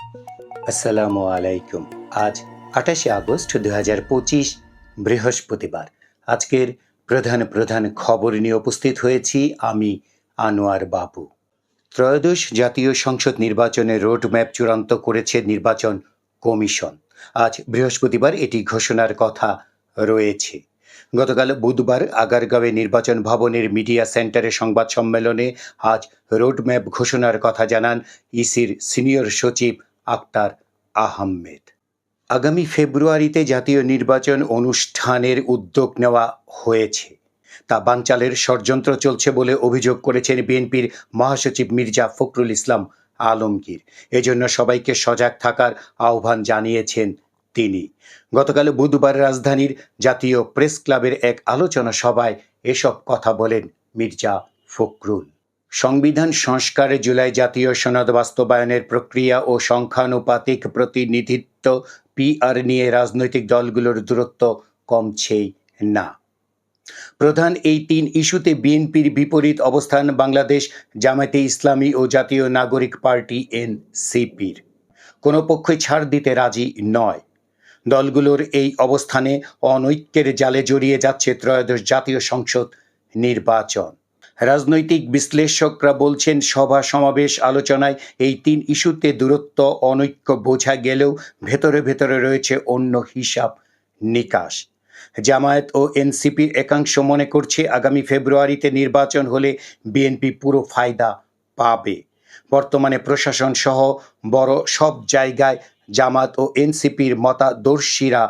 আসসালামু আলাইকুম। আজ 28শে আগস্ট 2025 বৃহস্পতিবার। আজকের প্রধান প্রধান খবর নিয়ে উপস্থিত হয়েছি আমি আনোয়ার বাবু। ত্রয়োদশ জাতীয় সংসদ নির্বাচনের রোডম্যাপ চূড়ান্ত করেছে নির্বাচন কমিশন। আজ বৃহস্পতিবার এটি ঘোষণার কথা রয়েছে। গতকাল বুধবার আগারগাঁওয়ে নির্বাচন ভবনের মিডিয়া সেন্টারে সংবাদ সম্মেলনে আজ রোডম্যাপ ঘোষণার কথা জানান ইসির সিনিয়র সচিব আক্তার আহমেদ। আগামী ফেব্রুয়ারিতে জাতীয় নির্বাচন অনুষ্ঠানের উদ্যোগ নেওয়া হয়েছে, তা বানচালের ষড়যন্ত্র চলছে বলে অভিযোগ করেছেন বিএনপির মহাসচিব মির্জা ফখরুল ইসলাম আলমগীর। এজন্য সবাইকে সজাগ থাকার আহ্বান জানিয়েছেন তিনি। গতকাল বুধবার রাজধানীর জাতীয় প্রেস ক্লাবের এক আলোচনা সভায় এসব কথা বলেন মির্জা ফখরুল। সংবিধান সংস্কারে জুলাই জাতীয় সনদ বাস্তবায়নের প্রক্রিয়া ও সংখ্যানুপাতিক প্রতিনিধিত্ব পিআর নিয়ে রাজনৈতিক দলগুলোর দূরত্ব কমছেই না। প্রধান এই তিন ইস্যুতে বিএনপির বিপরীত অবস্থান বাংলাদেশ জামায়াতে ইসলামী ও জাতীয় নাগরিক পার্টি এনসিপির। কোনো পক্ষই ছাড় দিতে রাজি নয়। দলগুলোর এই অবস্থানে অনৈক্যের জালে জড়িয়ে যাচ্ছে ত্রয়োদশ জাতীয় সংসদ নির্বাচন। রাজনৈতিক বিশ্লেষকরা বলছেন, সভা সমাবেশ আলোচনায় এই তিন ইস্যুতে দূরত্ব অনৈক্য বোঝা গেলেও ভেতরে ভেতরে রয়েছে অন্য হিসাব নিকাশ। জামায়াত ও এনসিপির একাংশ মনে করছে আগামী ফেব্রুয়ারিতে নির্বাচন হলে বিএনপি পুরো ফায়দা পাবে। বর্তমানে প্রশাসন সহ বড় সব জায়গায় জামায়াত ও এনসিপির মতাদর্শীরা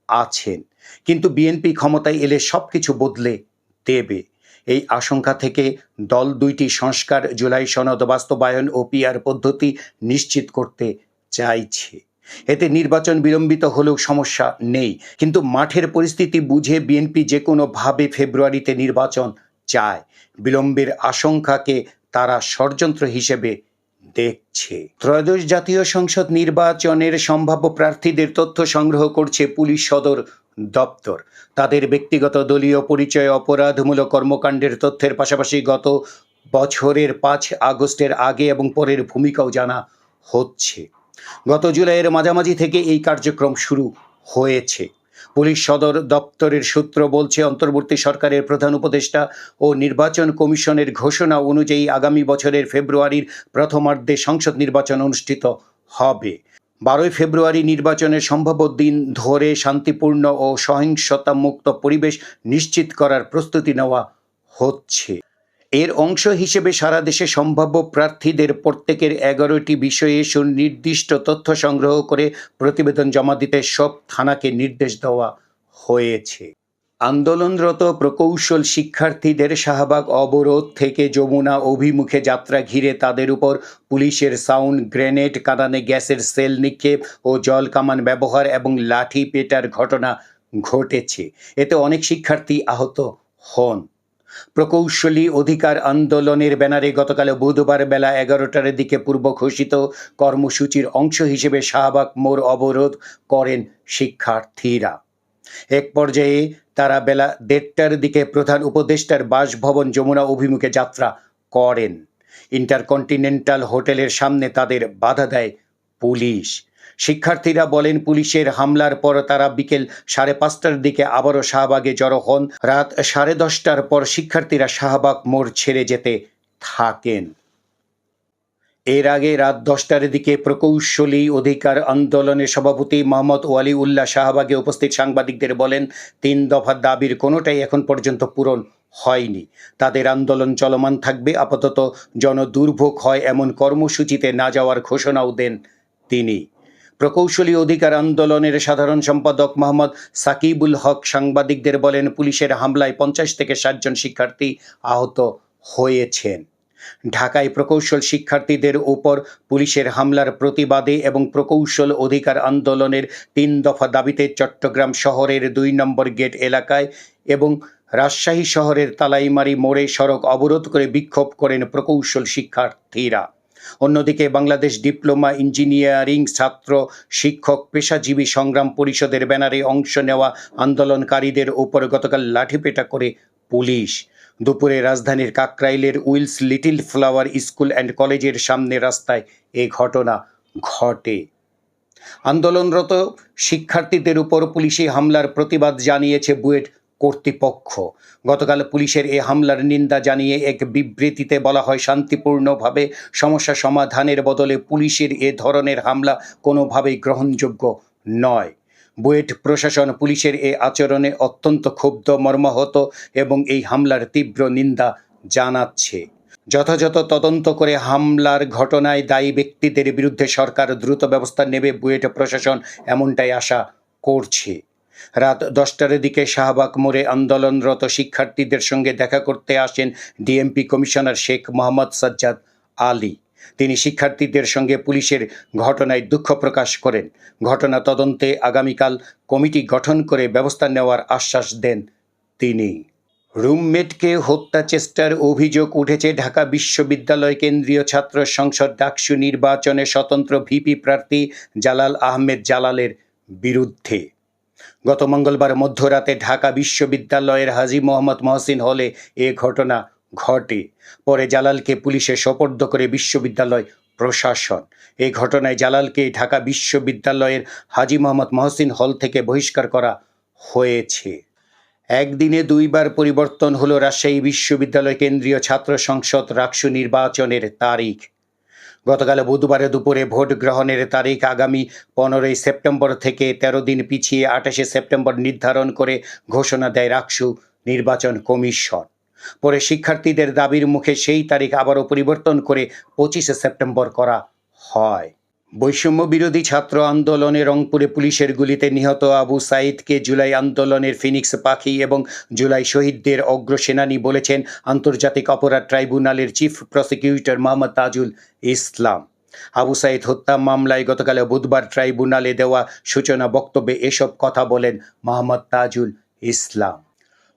আছেন, কিন্তু বিএনপি ক্ষমতায় এলে সবকিছু বদলে দেবে। এই আশঙ্কা থেকে দল দুইটি সংস্কার, জুলাই সনদ বাস্তবায়ন ও পিআর পদ্ধতি নিশ্চিত করতে চাইছে। এতে নির্বাচন বিলম্বিত হলেও সমস্যা নেই, কিন্তু মাঠের পরিস্থিতি বুঝে বিএনপি যে কোনোভাবে ফেব্রুয়ারিতে নির্বাচন চায়। বিলম্বের আশঙ্কাকে তারা ষড়যন্ত্র হিসেবে দেখছে। ত্রয়োদশ জাতীয় সংসদ নির্বাচনের সম্ভাব্য প্রার্থীদের তথ্য সংগ্রহ করছে পুলিশ সদর দপ্তর। তাদের ব্যক্তিগত দলীয় পরিচয়, অপরাধমূলক কর্মকাণ্ডের তথ্যের পাশাপাশি গত বছরের 5 আগস্টের আগে এবং পরের ভূমিকাও জানা হচ্ছে। গত জুলাইয়ের মাঝামাঝি থেকে এই কার্যক্রম শুরু হয়েছে। পুলিশ সদর দপ্তরের সূত্র বলছে, অন্তর্বর্তী সরকারের প্রধান উপদেষ্টা ও নির্বাচন কমিশনের ঘোষণা অনুযায়ী আগামী বছরের ফেব্রুয়ারির প্রথমার্ধে সংসদ নির্বাচন অনুষ্ঠিত হবে। 12 ফেব্রুয়ারি নির্বাচনের সম্ভাব্য দিন ধরে শান্তিপূর্ণ ও সহিংসতা মুক্ত পরিবেশ নিশ্চিত করার প্রস্তুতি নেওয়া হচ্ছে। এর অংশ হিসেবে সারা দেশে সম্ভাব্য প্রার্থীদের প্রত্যেকের 11টি বিষয়ে সুনির্দিষ্ট তথ্য সংগ্রহ করে প্রতিবেদন জমা দিতে সব থানাকে নির্দেশ দেওয়া হয়েছে। আন্দোলনরত প্রকৌশল শিক্ষার্থীদের শাহবাগ অবরোধ থেকে যমুনা অভিমুখে যাত্রা ঘিরে তাদের উপর পুলিশের সাউন্ড গ্রেনেড, কাঁদানে গ্যাসের সেল নিক্ষেপ ও জল কামান ব্যবহার এবং লাঠি পেটার ঘটনা ঘটেছে। এতে অনেক শিক্ষার্থী আহত হন। প্রকৌশলী অধিকার আন্দোলনের ব্যানারে গতকাল বুধবার বেলা 11টার দিকে পূর্ব ঘোষিত কর্মসূচির অংশ হিসেবে শাহবাগ মোড় অবরোধ করেন শিক্ষার্থীরা। এক পর্যায়ে তারা বেলা 1:30টার দিকে প্রধান উপদেষ্টার বাসভবন যমুনা অভিমুখে যাত্রা করেন। ইন্টারকন্টিনেন্টাল হোটেলের সামনে তাদের বাধা দেয় পুলিশ। শিক্ষার্থীরা বলেন, পুলিশের হামলার পর তারা বিকেল 5:30টার দিকে আবারও শাহবাগে জড়ো হন। রাত 10:30টার পর শিক্ষার্থীরা শাহবাগ মোড় ছেড়ে যেতে থাকেন। এর আগে রাত 10টার দিকে প্রকৌশলী অধিকার আন্দোলনের সভাপতি মোহাম্মদ ওয়ালি উল্লাহ শাহবাগে উপস্থিত সাংবাদিকদের বলেন, 3 দফা দাবির কোনোটাই এখন পর্যন্ত পূরণ হয়নি। তাদের আন্দোলন চলমান থাকবে। আপাতত জনদুর্ভোগ হয় এমন কর্মসূচিতে না যাওয়ার ঘোষণাও দেন তিনি। প্রকৌশলী অধিকার আন্দোলনের সাধারণ সম্পাদক মোহাম্মদ সাকিবুল হক সাংবাদিকদের বলেন, পুলিশের হামলায় 50 থেকে 60 জন শিক্ষার্থী আহত হয়েছেন। ঢাকায় প্রকৌশল শিক্ষার্থীদের উপর পুলিশের হামলার প্রতিবাদে এবং প্রকৌশল অধিকার আন্দোলনের 3 দফা দাবিতে চট্টগ্রাম শহরের 2 নম্বর গেট এলাকায় এবং রাজশাহী শহরের তালাইমারি মোড়ে সড়ক অবরোধ করে বিক্ষোভ করেন প্রকৌশল শিক্ষার্থীরা। অন্যদিকে বাংলাদেশ ডিপ্লোমা ইঞ্জিনিয়ারিং ছাত্র শিক্ষক পেশাজীবী সংগ্রাম পরিষদের ব্যানারে অংশ নেওয়া আন্দোলনকারীদের উপর গতকাল লাঠিপেটা করে পুলিশ। দুপুরে রাজধানীর কাকরাইলের Wills Little Flower School and কলেজের সামনে রাস্তায় এ ঘটনা ঘটে। আন্দোলনরত শিক্ষার্থীদের উপর পুলিশি হামলার প্রতিবাদ জানিয়েছে বুয়েট কর্তৃপক্ষ। গতকাল পুলিশের এ হামলার নিন্দা জানিয়ে এক বিবৃতিতে বলা হয়, শান্তিপূর্ণভাবে সমস্যা সমাধানের বদলে পুলিশের এ ধরনের হামলা কোনোভাবেই গ্রহণযোগ্য নয়। বুয়েট প্রশাসন পুলিশের এ আচরণে অত্যন্ত ক্ষুব্ধ, মর্মাহত এবং এই হামলার তীব্র নিন্দা জানাচ্ছে। যথাযথ তদন্ত করে হামলার ঘটনায় দায়ী ব্যক্তিদের বিরুদ্ধে সরকার দ্রুত ব্যবস্থা নেবে বুয়েট প্রশাসন এমনটাই আশা করছে। রাত 10টার দিকে শাহবাগ মোড়ে আন্দোলনরত শিক্ষার্থীদের সঙ্গে দেখা করতে আসেন ডিএমপি কমিশনার শেখ মোহাম্মদ সাজ্জাদ আলী। তিনি শিক্ষার্থীদের সঙ্গে পুলিশের ঘটনায় দুঃখ প্রকাশ করেন। ঘটনা তদন্তে আগামীকাল কমিটি গঠন করে ব্যবস্থা নেওয়ার আশ্বাস দেন তিনি। রুমমেটকে হত্যা চেষ্টার অভিযোগ উঠেছে ঢাকা বিশ্ববিদ্যালয় কেন্দ্রীয় ছাত্র সংসদ ডাকসু নির্বাচনে স্বতন্ত্র ভিপি প্রার্থী জালাল আহমেদ জালালের বিরুদ্ধে। গত মঙ্গলবার মধ্যরাতে ঢাকা বিশ্ববিদ্যালয়ের হাজী মোহাম্মদ মহসিন হলে এ ঘটনা ঘটে। পরে জালালকে পুলিশে সোপর্দ করে বিশ্ববিদ্যালয় প্রশাসন। এই ঘটনায় জালালকে ঢাকা বিশ্ববিদ্যালয়ের হাজী মোহাম্মদ মহসিন হল থেকে বহিষ্কার করা হয়েছে। একদিনে দুইবার পরিবর্তন হলো রাজশাহী বিশ্ববিদ্যালয় কেন্দ্রীয় ছাত্র সংসদ ডাকসু নির্বাচনের তারিখ। গতকাল বুধবারে দুপুরে ভোট গ্রহণের তারিখ আগামী 15ই সেপ্টেম্বর থেকে 13 দিন পিছিয়ে 28শে সেপ্টেম্বর নির্ধারণ করে ঘোষণা দেয় ডাকসু নির্বাচন কমিশন। পরে শিক্ষার্থীদের দাবির মুখে সেই তারিখ আবারও পরিবর্তন করে 25শে সেপ্টেম্বর করা হয়। বৈষম্য বিরোধী ছাত্র আন্দোলনে রংপুরে পুলিশের গুলিতে নিহত আবু সাঈদকে জুলাই আন্দোলনের ফিনিক্স পাখি এবং জুলাই শহীদদের অগ্রসেনানী বলেছেন আন্তর্জাতিক অপরাধ ট্রাইব্যুনালের চিফ প্রসিকিউটর মোহাম্মদ তাজুল ইসলাম। আবু সাঈদ হত্যা মামলায় গতকাল বুধবার ট্রাইব্যুনালে দেওয়া সূচনা বক্তব্যে এসব কথা বলেন মোহাম্মদ তাজুল ইসলাম।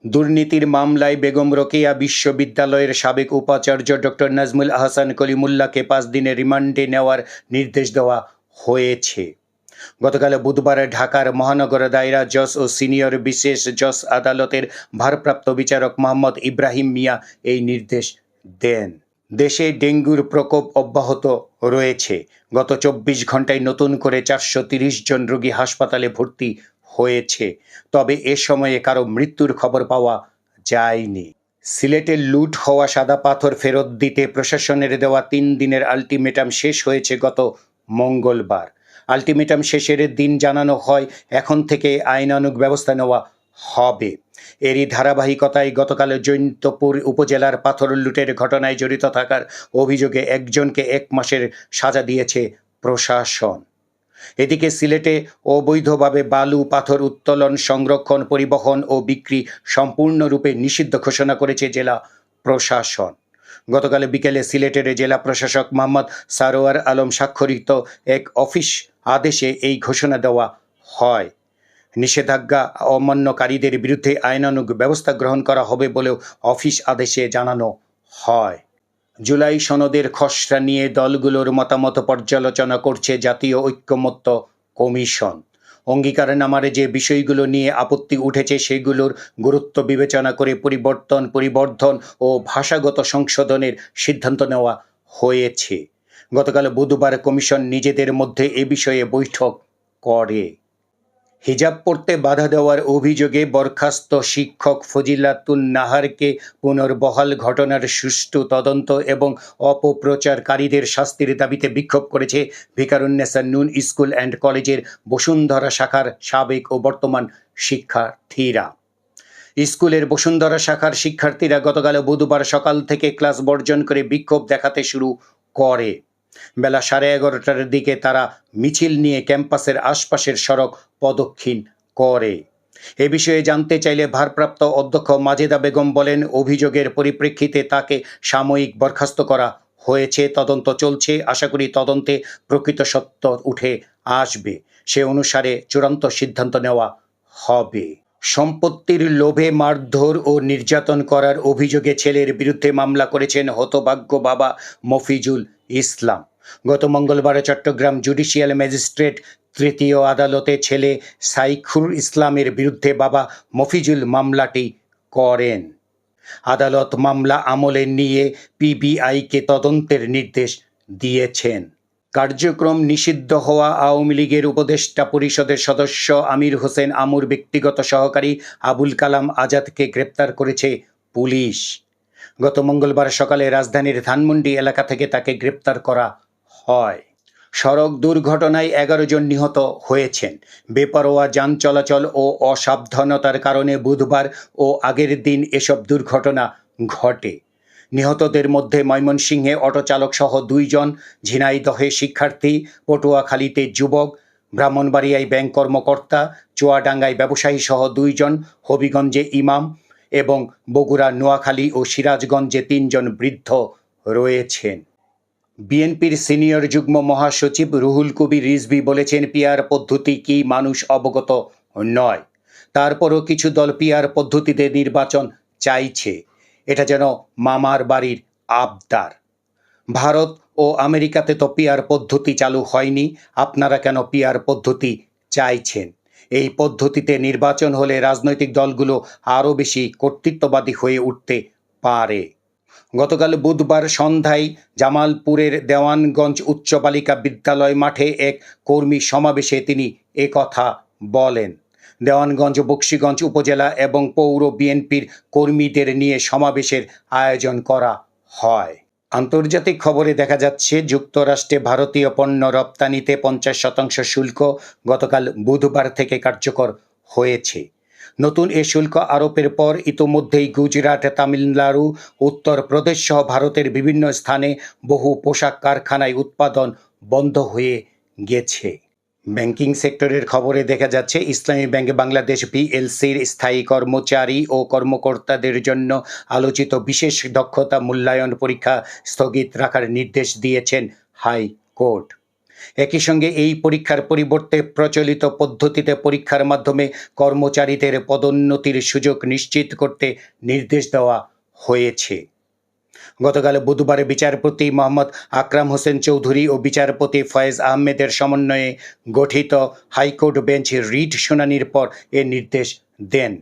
দুর্নীতির মামলায় বেগম রোকেয়া বিশ্ববিদ্যালয়ের সাবেক উপাচার্য ডক্টর নাজমুল আহসান কলিমুল্লাহকে 5 দিনের রিমান্ডে নেওয়ার নির্দেশ দেওয়া হয়েছে। গতকাল বুধবার ঢাকার মহানগর দায়রা জজ ও সিনিয়র বিশেষ জজ আদালতের ভারপ্রাপ্ত বিচারক মোহাম্মদ ইব্রাহিম মিয়া এই নির্দেশ দেন। দেশে ডেঙ্গুর প্রকোপ অব্যাহত রয়েছে। গত 24 ঘন্টায় নতুন করে 430 জন রোগী হাসপাতালে ভর্তি হয়েছে, তবে এ সময়ে কারো মৃত্যুর খবর পাওয়া যায়নি। সিলেটে লুট হওয়া সাদা পাথর ফেরত দিতে প্রশাসনের দেওয়া 3 দিনের আলটিমেটাম শেষ হয়েছে গত মঙ্গলবার। আলটিমেটাম শেষের দিন জানানো হয় এখন থেকে আইনানুগ ব্যবস্থা নেওয়া হবে। এরই ধারাবাহিকতায় গতকাল জৈন্তপুর উপজেলার পাথর লুটের ঘটনায় জড়িত থাকার অভিযোগে একজনকে 1 মাসের সাজা দিয়েছে প্রশাসন। এদিকে সিলেটে অবৈধভাবে বালু, পাথর উত্তোলন, সংরক্ষণ, পরিবহন ও বিক্রি সম্পূর্ণরূপে নিষিদ্ধ ঘোষণা করেছে জেলা প্রশাসন। গতকাল বিকেলে সিলেটের জেলা প্রশাসক মোহাম্মদ সারোয়ার আলম স্বাক্ষরিত এক অফিস আদেশে এই ঘোষণা দেওয়া হয়। নিষেধাজ্ঞা অমান্যকারীদের বিরুদ্ধে আইনানুগ ব্যবস্থা গ্রহণ করা হবে বলেও অফিস আদেশে জানানো হয়। জুলাই সনদের খসড়া নিয়ে দলগুলোর মতামত পর্যালোচনা করছে জাতীয় ঐক্যমত্য কমিশন। অঙ্গীকারনামার যে বিষয়গুলো নিয়ে আপত্তি উঠেছে সেগুলোর গুরুত্ব বিবেচনা করে পরিবর্ধন ও ভাষাগত সংশোধনের সিদ্ধান্ত নেওয়া হয়েছে। গতকাল বুধবার কমিশন নিজেদের মধ্যে এ বিষয়ে বৈঠক করে। হিজাব পরতে বাধা দেওয়ার অভিযোগে বরখাস্ত শিক্ষক ফজিলাতুন নাহারকে পুনর্বহাল ঘটনার সুষ্ঠু তদন্ত এবং অপপ্রচারকারীদের শাস্তির দাবিতে বিক্ষোভ করেছে ভিকারুন্নেসা নূন স্কুল অ্যান্ড কলেজের বসুন্ধরা শাখার সাবেক ও বর্তমান শিক্ষার্থীরা। স্কুলের বসুন্ধরা শাখার শিক্ষার্থীরা গতকাল বুধবার সকাল থেকে ক্লাস বর্জন করে বিক্ষোভ দেখাতে শুরু করে। বেলা 11:30টার দিকে তারা মিছিল নিয়ে ক্যাম্পাসের আশপাশের সড়ক প্রদক্ষিণ করে। এ বিষয়ে জানতে চাইলে ভারপ্রাপ্ত অধ্যক্ষ মাজেদা বেগম বলেন, অভিযোগের পরিপ্রেক্ষিতে তাকে সাময়িক বরখাস্ত করা হয়েছে। তদন্ত চলছে। আশা করি তদন্তে প্রকৃত সত্য উঠে আসবে। সে অনুসারে চূড়ান্ত সিদ্ধান্ত নেওয়া হবে। সম্পত্তির লোভে মারধর ও নির্যাতন করার অভিযোগে ছেলের বিরুদ্ধে মামলা করেছেন হতভাগ্য বাবা মফিজুল ইসলাম। গত মঙ্গলবার চট্টগ্রাম জুডিশিয়াল ম্যাজিস্ট্রেট তৃতীয় আদালতে ছেলে সাইখুর ইসলামের বিরুদ্ধে বাবা মফিজুল মামলাটি করেন। আদালত মামলা আমলে নিয়ে পিবিআইকে তদন্তের নির্দেশ দিয়েছেন। কার্যক্রম নিষিদ্ধ হওয়া আওয়ামী লীগের উপদেষ্টা পরিষদের সদস্য আমির হোসেন আমুর ব্যক্তিগত সহকারী আবুল কালাম আজাদকে গ্রেপ্তার করেছে পুলিশ। গত মঙ্গলবার সকালে রাজধানীর ধানমন্ডি এলাকা থেকে তাকে গ্রেপ্তার করা হয়। সড়ক দুর্ঘটনায় 11 জন নিহত হয়েছেন। বেপরোয়া যান চলাচল ও অসাবধানতার কারণে বুধবার ও আগের দিন এসব দুর্ঘটনা ঘটে। নিহতদের মধ্যে ময়মনসিংহে অটোচালক সহ 2 জন, ঝিনাইদহে শিক্ষার্থী, পটুয়াখালীতে যুবক, ব্রাহ্মণবাড়িয়ায় ব্যাংক কর্মকর্তা, চুয়াডাঙ্গায় ব্যবসায়ী সহ 2 জন, হবিগঞ্জে ইমাম এবং বগুড়া, নোয়াখালী ও সিরাজগঞ্জে 3 জন বৃদ্ধ রয়েছেন। বিএনপির সিনিয়র যুগ্ম মহাসচিব রুহুল কবির রিজভী বলেছেন, পিআর পদ্ধতি কি মানুষ অবগত নয়। তারপরও কিছু দল পিআর পদ্ধতিতে নির্বাচন চাইছে। এটা যেন মামার বাড়ির আবদার। ভারত ও আমেরিকাতে তো পিআর পদ্ধতি চালু হয়নি, আপনারা কেন পিআর পদ্ধতি চাইছেন? এই পদ্ধতিতে নির্বাচন হলে রাজনৈতিক দলগুলো আরও বেশি কর্তৃত্ববাদী হয়ে উঠতে পারে। গতকাল বুধবার সন্ধ্যায় জামালপুরের দেওয়ানগঞ্জ উচ্চ বালিকা বিদ্যালয় মাঠে এক কর্মী সমাবেশে তিনি একথা বলেন। দেওয়ানগঞ্জ, বকশীগঞ্জ উপজেলা এবং পৌর বিএনপির কর্মীদের নিয়ে সমাবেশের আয়োজন করা হয়। আন্তর্জাতিক খবরে দেখা যাচ্ছে, যুক্তরাষ্ট্রে ভারতীয় পণ্য রপ্তানিতে 50% শুল্ক গতকাল বুধবার থেকে কার্যকর হয়েছে। নতুন এ শুল্ক আরোপের পর ইতোমধ্যেই গুজরাট, তামিলনাড়ু, উত্তরপ্রদেশ সহ ভারতের বিভিন্ন স্থানে বহু পোশাক কারখানায় উৎপাদন বন্ধ হয়ে গেছে। ব্যাংকিং সেক্টরের খবরে দেখা যাচ্ছে, ইসলামী ব্যাংক বাংলাদেশ পিএলসির স্থায়ী কর্মচারী ও কর্মকর্তাদের জন্য আলোচিত বিশেষ দক্ষতা মূল্যায়ন পরীক্ষা স্থগিত রাখার নির্দেশ দিয়েছেন হাইকোর্ট। একই সঙ্গে এই পরীক্ষার পরিবর্তে প্রচলিত পদ্ধতিতে পরীক্ষার মাধ্যমে কর্মচারীদের পদোন্নতির সুযোগ নিশ্চিত করতে নির্দেশ দেওয়া হয়েছে। গতকাল বুধবার বিচারপতি মোহাম্মদ আকরাম হোসেন চৌধুরী ও বিচারপতি ফয়েজ আহমেদের সমন্বয়ে গঠিত হাইকোর্ট বেঞ্চ রিট শুনানির পর এ নির্দেশ দেন।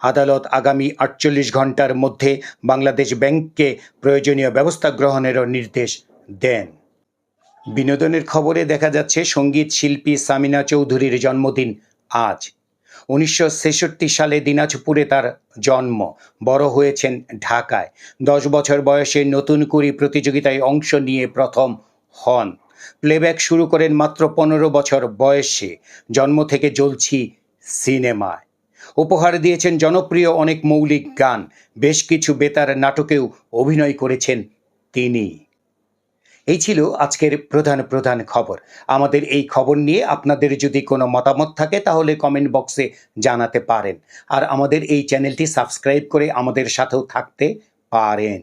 আদালত আগামী 48 ঘন্টার মধ্যে বাংলাদেশ ব্যাংককে প্রয়োজনীয় ব্যবস্থা গ্রহণেরও নির্দেশ দেন। বিনোদনের খবরে দেখা যাচ্ছে, সঙ্গীত শিল্পী সামিনা চৌধুরীর জন্মদিন আজ। 1966 সালে দিনাজপুরে তার জন্ম, বড় হয়েছেন ঢাকায়। 10 বছর বয়সে নতুন কুড়ি প্রতিযোগিতায় অংশ নিয়ে প্রথম হন। প্লেব্যাক শুরু করেন মাত্র 15 বছর বয়সে। জন্ম থেকে জ্বলছি সিনেমায়। উপহার দিয়েছেন জনপ্রিয় অনেক মৌলিক গান। বেশ কিছু বেতার নাটকেও অভিনয় করেছেন তিনি। এই ছিল আজকের প্রধান খবর। আমাদের এই খবর নিয়ে আপনাদের যদি কোনো মতামত থাকে তাহলে কমেন্ট বক্সে জানাতে পারেন। আর আমাদের এই চ্যানেলটি সাবস্ক্রাইব করে আমাদের সাথেও থাকতে পারেন।